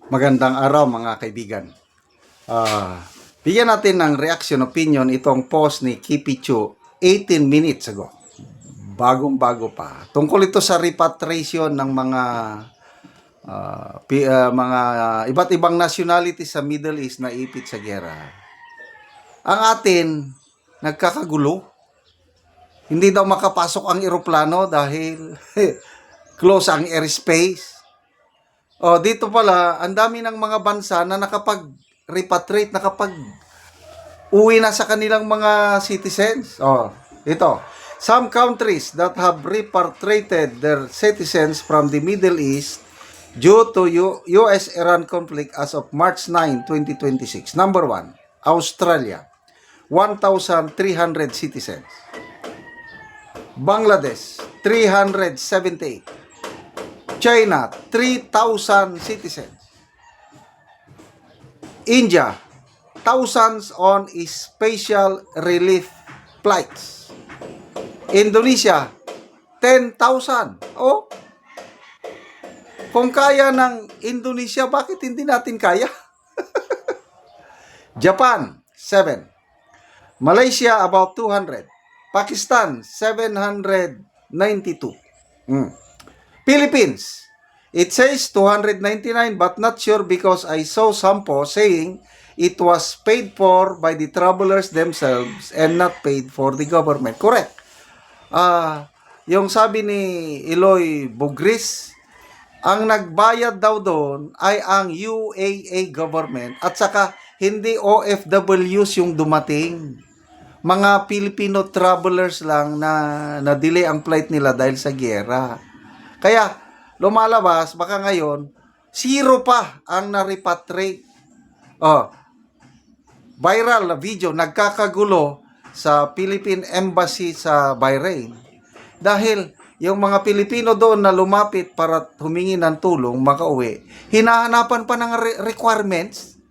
Magandang araw mga kaibigan. Bigyan natin ng reaction opinion itong post ni Kipichu 18 minutes ago. Bagong-bago pa. Tungkol ito sa repatriation ng mga iba't ibang nationality sa Middle East na ipit sa giyera. Ang atin, nagkakagulo. Hindi daw makapasok ang eroplano dahil close ang airspace. Dito pala, ang dami ng mga bansa na nakapag-repatriate, nakapag-uwi na sa kanilang mga citizens. Ito. Some countries that have repatriated their citizens from the Middle East due to US-Iran conflict as of March 9, 2026. Number 1, Australia, 1,300 citizens. Bangladesh, 378. China, 3,000 citizens. India, thousands on special relief flights. Indonesia, 10,000. Kung kaya ng Indonesia, bakit hindi natin kaya? Japan, 7. Malaysia, about 200. Pakistan, 792. Philippines, it says 299 but not sure because I saw some post saying it was paid for by the travelers themselves and not paid for the government. Correct. Yung sabi ni Eloy Bugris, ang nagbayad daw doon ay ang UAE government at saka hindi OFWs yung dumating. Mga Filipino travelers lang na delay ang flight nila dahil sa giyera. Kaya, lumalabas, baka ngayon, 0 pa ang na-repatriate. Viral na video, nagkakagulo sa Philippine Embassy sa Bahrain. Dahil yung mga Pilipino doon na lumapit para humingi ng tulong, makauwi, hinahanapan pa ng requirements.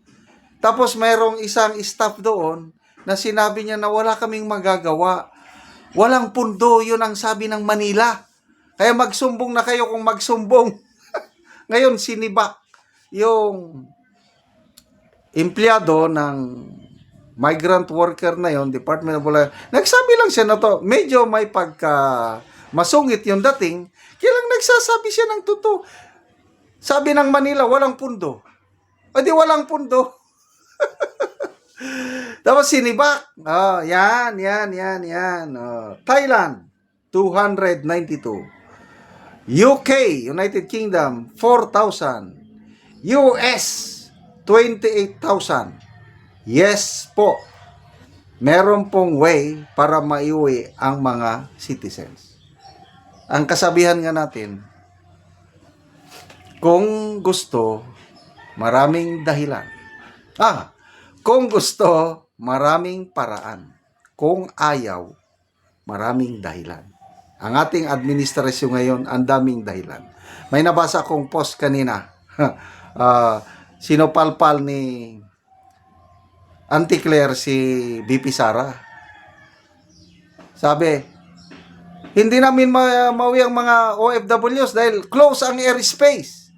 Tapos mayroong isang staff doon na sinabi niya na wala kaming magagawa. Walang pundo, yun ang sabi ng Manila. Kaya magsumbong na kayo kung magsumbong. Ngayon, sinibak yung empleyado ng migrant worker na yon, Department of Labor. Nagsabi lang siya na to, medyo may masungit yung dating, kaya lang nagsasabi siya ng totoo. Sabi ng Manila, walang pundo. Di walang pundo. Tapos sinibak. Yan. Thailand, 292. UK, United Kingdom, 4,000. US, 28,000. Yes po. Meron pong way para maiuwi ang mga citizens. Ang kasabihan nga natin, kung gusto, maraming dahilan. Kung gusto, maraming paraan. Kung ayaw, maraming dahilan. Ang ating administrasyon ngayon, ang daming dahilan. May nabasa akong post kanina. Sinupalpal ni Auntie Claire si BP Sara. Sabi, hindi namin mauwi ang mga OFWs dahil close ang airspace.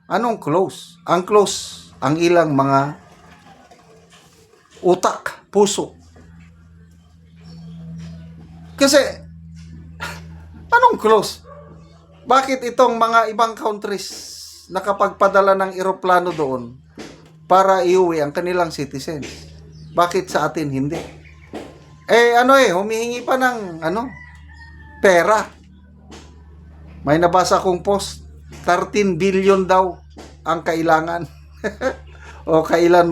Anong close? Ang close, ang ilang mga utak, puso. Kasi, anong close? Bakit itong mga ibang countries nakapagpadala ng eroplano doon para iuwi ang kanilang citizens? Bakit sa atin hindi? Humihingi pa ng pera. May nabasa kong post, 13 billion daw ang kailangan. O kailan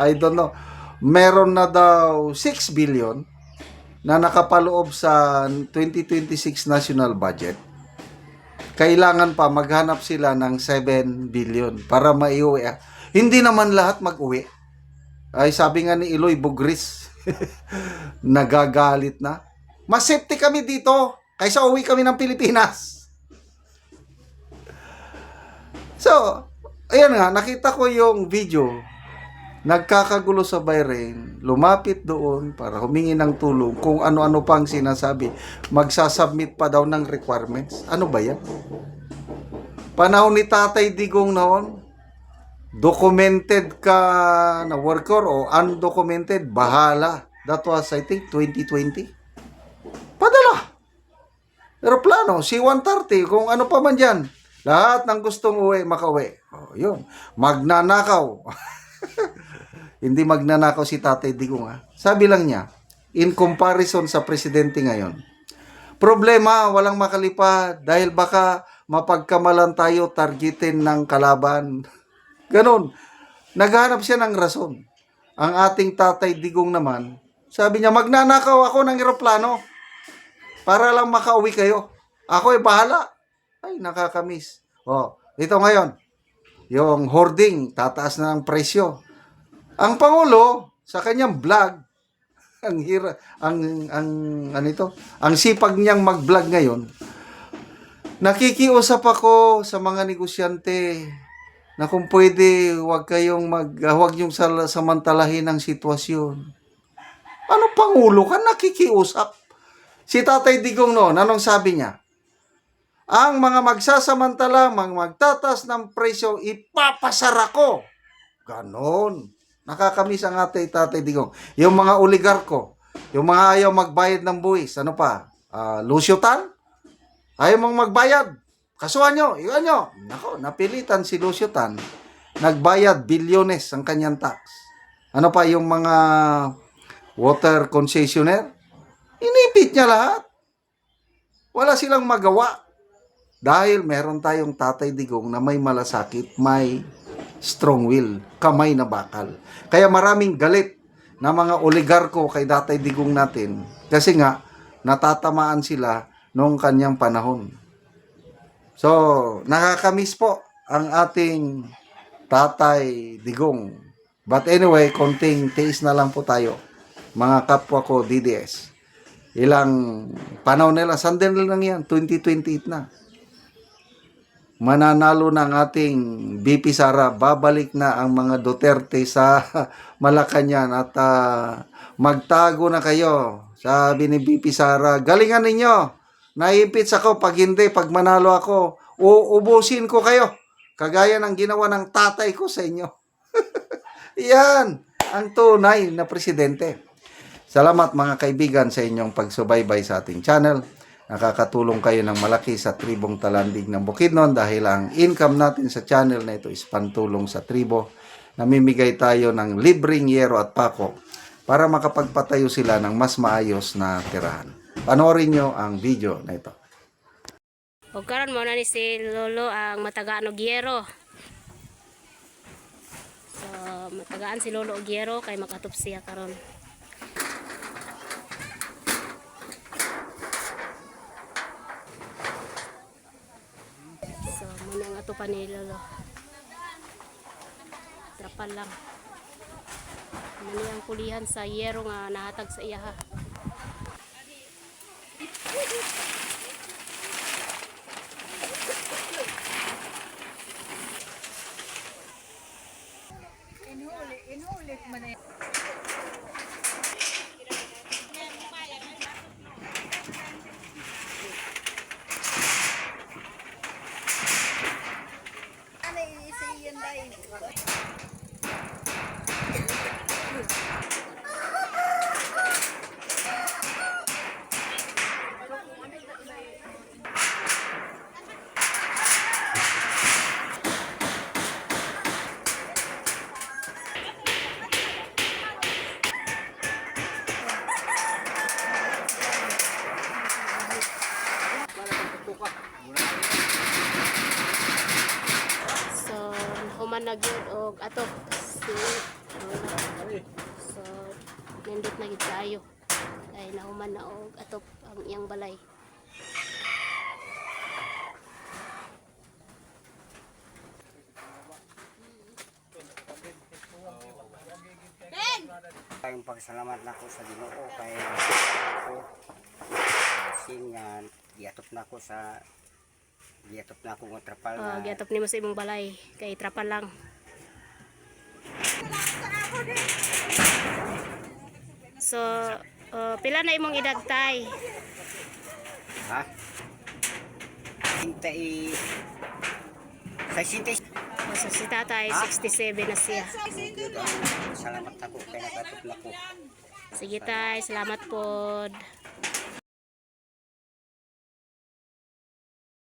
I don't know. Meron na daw 6 billion na nakapaloob sa 2026 national budget. Kailangan pa maghanap sila ng 7 billion para maiuwi. Hindi naman lahat mag-uwi. Ay sabi nga ni Eloy Bugris, nagagalit na. Mas safety kami dito kaysa uwi kami ng Pilipinas. So, ayan nga, nakita ko yung video. Nagkakagulo sa Bahrain, lumapit doon para humingi ng tulong kung ano-ano pang sinasabi. Magsasubmit pa daw ng requirements. Ano ba yan? Panahon ni Tatay Digong noon, documented ka na worker o undocumented, bahala. That was, I think, 2020. Padala. Aeroplano, C-130, kung ano pa man dyan. Lahat ng gustong uwi, makauwi. Oh, yun. Magnanakaw. Hindi magnanakaw si Tatay Digong, ha. Sabi lang niya, in comparison sa presidente ngayon, problema, walang makalipad dahil baka mapagkamalan tayo targetin ng kalaban. Ganon. Naghanap siya ng rason. Ang ating Tatay Digong naman, sabi niya, magnanakaw ako ng eroplano para lang makauwi kayo. Ako ay bahala. Ay, nakakamiss. Oh, ito ngayon, yung hoarding, tataas na ng presyo. Ang Pangulo, sa kanyang vlog, ang sipag niyang mag-vlog ngayon, nakikiusap ako sa mga negosyante na kung pwede, huwag niyong samantalahin ang sitwasyon. Ano Pangulo ka, nakikiusap? Si Tatay Digong noon, anong sabi niya? Ang mga magsasamantala, mga magtatas ng presyo, ipapasara ko. Ganon. Nakakamiss ang Tatay Digong. Yung mga oligarko, yung mga ayaw magbayad ng buwis, ano pa? Lucio Tan? Ayaw mong magbayad. Kasuhan nyo, iwan nyo. Nako, napilitan si Lucio Tan. Nagbayad bilyones ang kanyang tax. Ano pa yung mga water concessionaire? Inipit niya lahat. Wala silang magawa. Dahil meron tayong Tatay Digong na may malasakit, may strong will, kamay na bakal. Kaya maraming galit na mga oligarko kay Tatay Digong natin kasi nga natatamaan sila noong kanyang panahon. So, nakakamiss po ang ating Tatay Digong. But anyway, konting tiis na lang po tayo, mga kapwa ko DDS. Ilang panahon nila, sandal lang yan, 2028 na. Mananalo ng ating BP Sara, babalik na ang mga Duterte sa Malacanang at magtago na kayo. Sabi ni BP Sara, galingan ninyo. Naimpits ako, pag hindi, pag manalo ako, uubusin ko kayo. Kagaya ng ginawa ng tatay ko sa inyo. Yan ang tunay na presidente. Salamat mga kaibigan sa inyong pagsubaybay sa ating channel. Nakakatulong kayo ng malaki sa tribong Talandig ng Bukidnon dahil ang income natin sa channel na ito is pantulong sa tribo. Namimigay tayo ng libreng yero at pako para makapagpatayo sila ng mas maayos na tirahan. Panoorin nyo ang video na ito. O karon mo na ni si Lolo ang matagaan og yero. So matagaan si Lolo og yero kay makatupsiya karon. So muna ang atupan ni Lolo. Trapal lang. Mali ang kulihan sa yero nga nahatag sa iya ha. Inulit mo na yan. Ano iisa yan dahil? So human na gyud og atok si so nindot na gid kayo kay nahuman na og atop ang iyang balay. Ang pagsalamat nako sa Ginoo kay ako sinyan giatop nako ng trapal na Giatop nimo sa imong balay kay trapal lang. So pila na imong edad tay? ha. Hintay sa sintes So, si tatay, 67 na siya. Yun ang salamat ako kay nagatot na ko. Sige tay, salamat po.